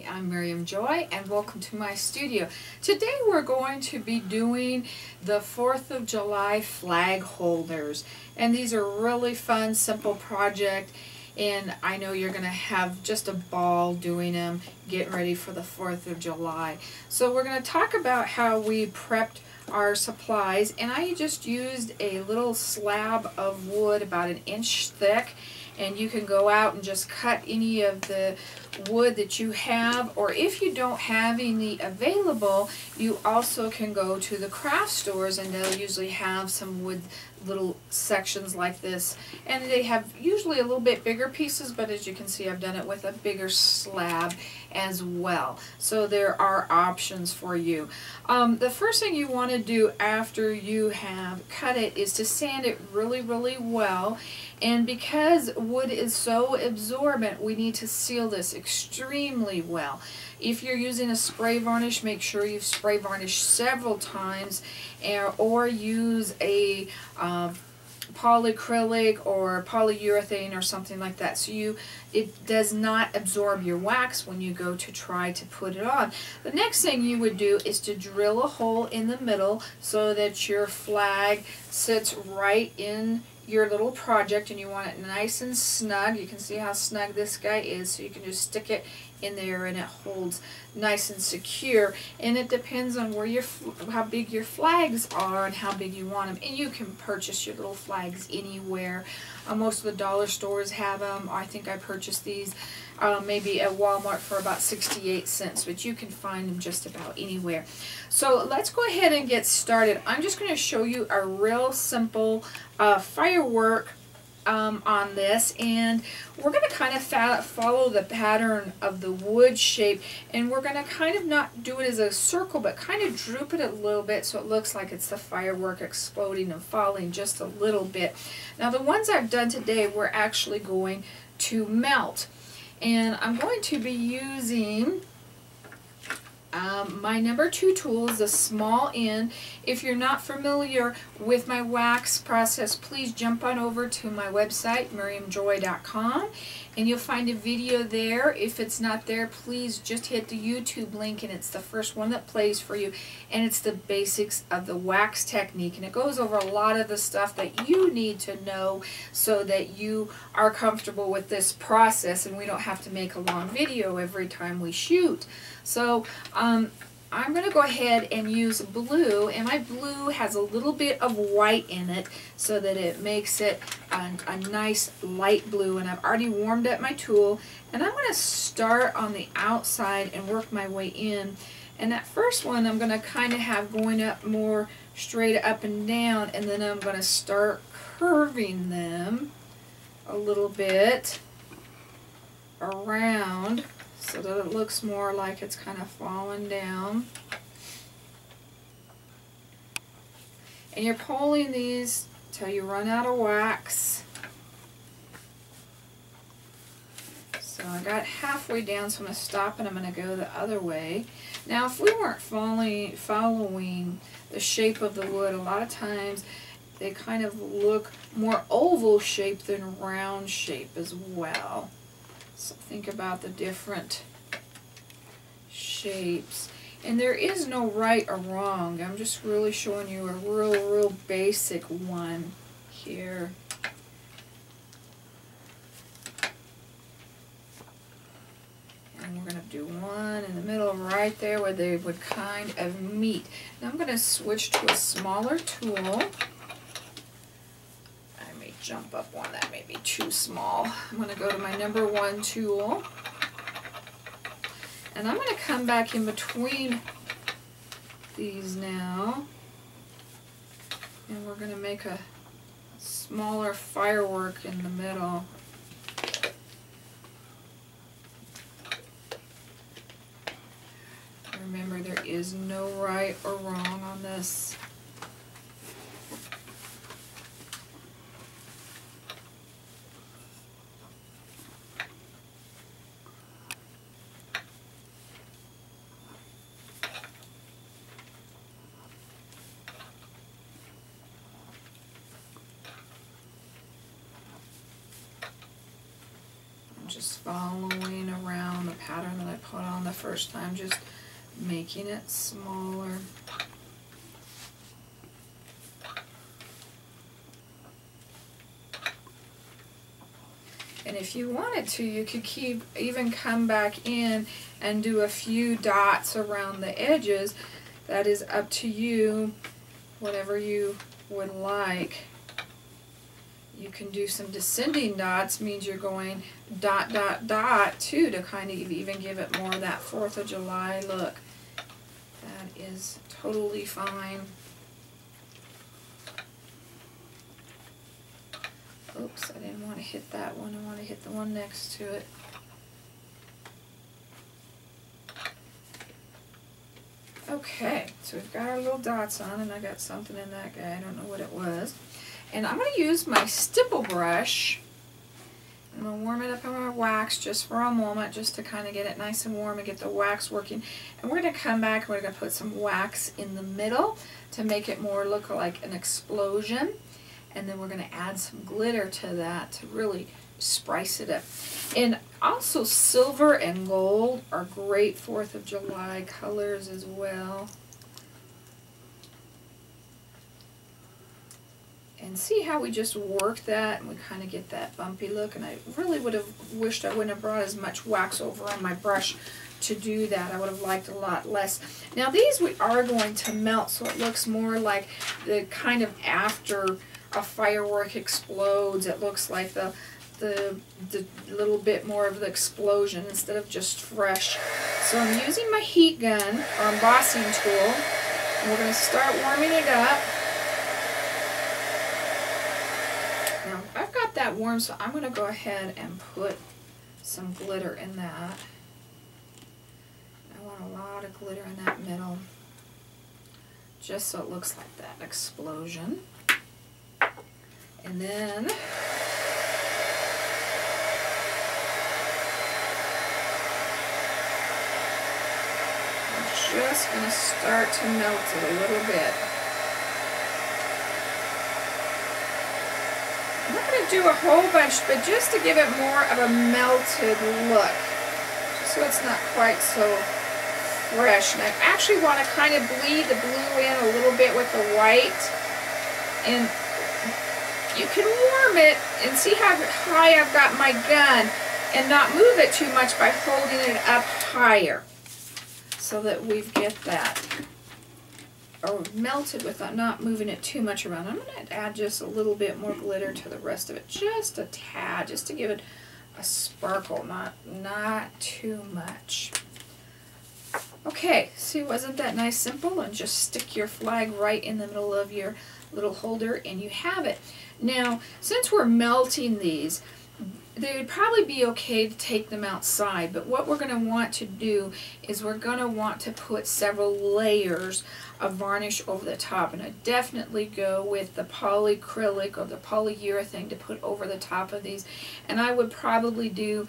I'm Miriam Joy and welcome to my studio. Today we're going to be doing the 4th of July flag holders, and these are really fun, simple project, and I know you're going to have just a ball doing them, getting ready for the 4th of July. So we're going to talk about how we prepped our supplies, and I just used a little slab of wood about 1 inch thick, and you can go out and just cut any of the wood that you have, or if you don't have any available, you also can go to the craft stores and they'll usually have some wood little sections like this, and they have usually a little bit bigger pieces, but as you can see I've done it with a bigger slab as well, so there are options for you. The first thing you want to do after you have cut it is to sand it really well, and because wood is so absorbent we need to seal this extremely well. If you're using a spray varnish, make sure you've spray varnished several times, or use a polyacrylic or polyurethane or something like that, so it does not absorb your wax when you go to try to put it on. The next thing you would do is to drill a hole in the middle so that your flag sits right in your little project, and you want it nice and snug. You can see how snug this guy is, so you can just stick it in there and it holds nice and secure. And it depends on where how big your flags are and how big you want them, and you can purchase your little flags anywhere. Most of the dollar stores have them. I think I purchased these maybe at Walmart for about 68 cents, but you can find them just about anywhere. So let's go ahead and get started. I'm just going to show you a real simple firework on this, and we're going to kind of follow the pattern of the wood shape, and we're going to kind of not do it as a circle, but kind of droop it a little bit so it looks like it's the firework exploding and falling just a little bit. Now the ones I've done today we're actually going to melt, and I'm going to be using my number 2 tool is the small end. If you're not familiar with my wax process, please jump on over to my website, miriamjoy.com, and you'll find a video there. If it's not there, please just hit the YouTube link, and it's the first one that plays for you, and it's the basics of the wax technique, and it goes over a lot of the stuff that you need to know so that you are comfortable with this process and we don't have to make a long video every time we shoot. So I'm going to go ahead and use blue, and my blue has a little bit of white in it so that it makes it a nice light blue, and I've already warmed up my tool, and I'm going to start on the outside and work my way in. And that first one I'm going to kind of have going up more straight up and down, and then I'm going to start curving them a little bit around so that it looks more like it's kind of falling down. And you're pulling these till you run out of wax. So I got halfway down, so I'm going to stop and I'm going to go the other way. Now if we weren't following the shape of the wood, a lot of times they kind of look more oval shape than round shape as well. So think about the different shapes. And there is no right or wrong. I'm just really showing you a real basic one here. And we're going to do one in the middle right there where they would kind of meet. Now I'm going to switch to a smaller tool. Jump up one that may be too small. I'm going to go to my number 1 tool, and I'm going to come back in between these now, and we're going to make a smaller firework in the middle. Remember, there is no right or wrong on this. just following around the pattern that I put on the first time, just making it smaller. And if you wanted to, you could even come back in and do a few dots around the edges. That is up to you, whatever you would like. You can do some descending dots, means you're going dot, dot, dot too, to kind of even give it more of that 4th of July look. That is totally fine. Oops, I didn't want to hit that one. I want to hit the one next to it. Okay, so we've got our little dots on, and I got something in that guy. I don't know what it was. And I'm going to use my stipple brush. I'm going to warm it up in my wax just for a moment, just to kind of get it nice and warm and get the wax working. And we're going to come back and we're going to put some wax in the middle to make it more look like an explosion. And then we're going to add some glitter to that to really spice it up. And also silver and gold are great 4th of July colors as well. And see how we just work that and we kind of get that bumpy look. And I really would have wished I wouldn't have brought as much wax over on my brush to do that. I would have liked a lot less. Now these we are going to melt, so it looks more like the kind of after a firework explodes. It looks like the little bit more of the explosion instead of just fresh. So I'm using my heat gun or embossing tool, and we're going to start warming it up. Now I've got that warm, so I'm going to go ahead and put some glitter in that. I want a lot of glitter in that middle, just so it looks like that explosion. And then I'm just going to start to melt it a little bit. I'm not going to do a whole bunch, but just to give it more of a melted look, just so it's not quite so fresh. And I actually want to kind of bleed the blue in a little bit with the white. And you can warm it and see how high I've got my gun and not move it too much by holding it up higher so that we get that or melted without not moving it too much around. I'm going to add just a little bit more glitter to the rest of it, just a tad, just to give it a sparkle, not too much. Okay, see, wasn't that nice, simple? And just stick your flag right in the middle of your little holder and you have it. Now, since we're melting these, they would probably be okay to take them outside, but what we're going to want to do is we're going to want to put several layers of varnish over the top, and I definitely go with the polyacrylic or the polyurethane to put over the top of these, and I would probably do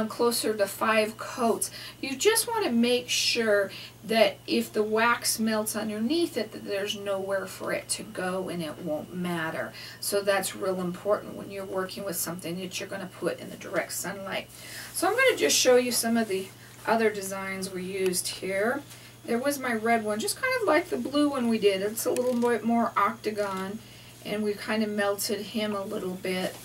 closer to 5 coats. You just want to make sure that if the wax melts underneath it, that there's nowhere for it to go and it won't matter. So that's real important when you're working with something that you're going to put in the direct sunlight. So I'm going to just show you some of the other designs we used here. There was my red one, just kind of like the blue one we did. It's a little bit more octagon, and we kind of melted him a little bit.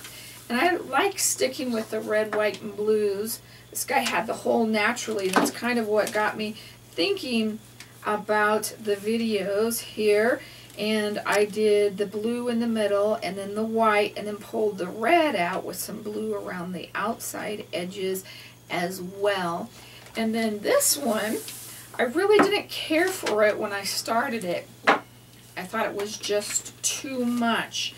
And I like sticking with the red, white, and blues. This guy had the hole naturally. That's kind of what got me thinking about the videos here. And I did the blue in the middle, and then the white, and then pulled the red out with some blue around the outside edges as well. And then this one, I really didn't care for it when I started it. I thought it was just too much.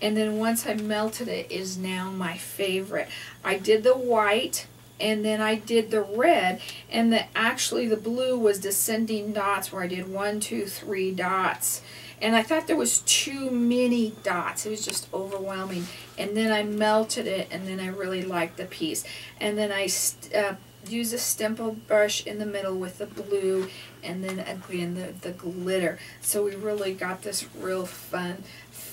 And then once I melted it, is now my favorite. I did the white, and then I did the red, and actually the blue was descending dots where I did 1, 2, 3 dots. And I thought there was too many dots. It was just overwhelming. And then I melted it, and then I really liked the piece. And then I used a stipple brush in the middle with the blue, and then again the glitter. So we really got this real fun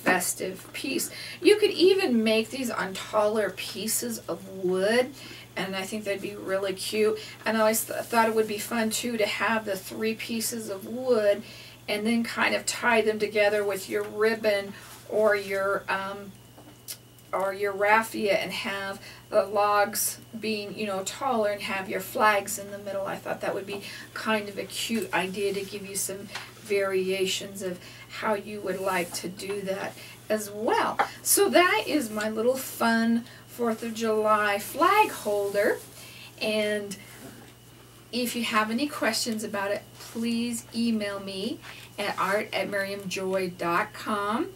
festive piece. You could even make these on taller pieces of wood, and I think that'd be really cute. And I always thought it would be fun too to have the 3 pieces of wood and then kind of tie them together with your ribbon or your raffia, and have the logs being, you know, taller, and have your flags in the middle. I thought that would be kind of a cute idea to give you some variations of how you would like to do that as well. So that is my little fun 4th of July flag holder. And if you have any questions about it, please email me at art@miriamjoy.com.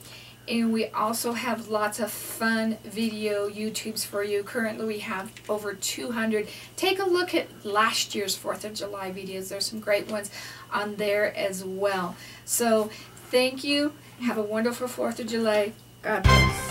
And we also have lots of fun video YouTubes for you. Currently we have over 200. Take a look at last year's 4th of July videos. There's some great ones on there as well. So thank you. Have a wonderful 4th of July. God bless.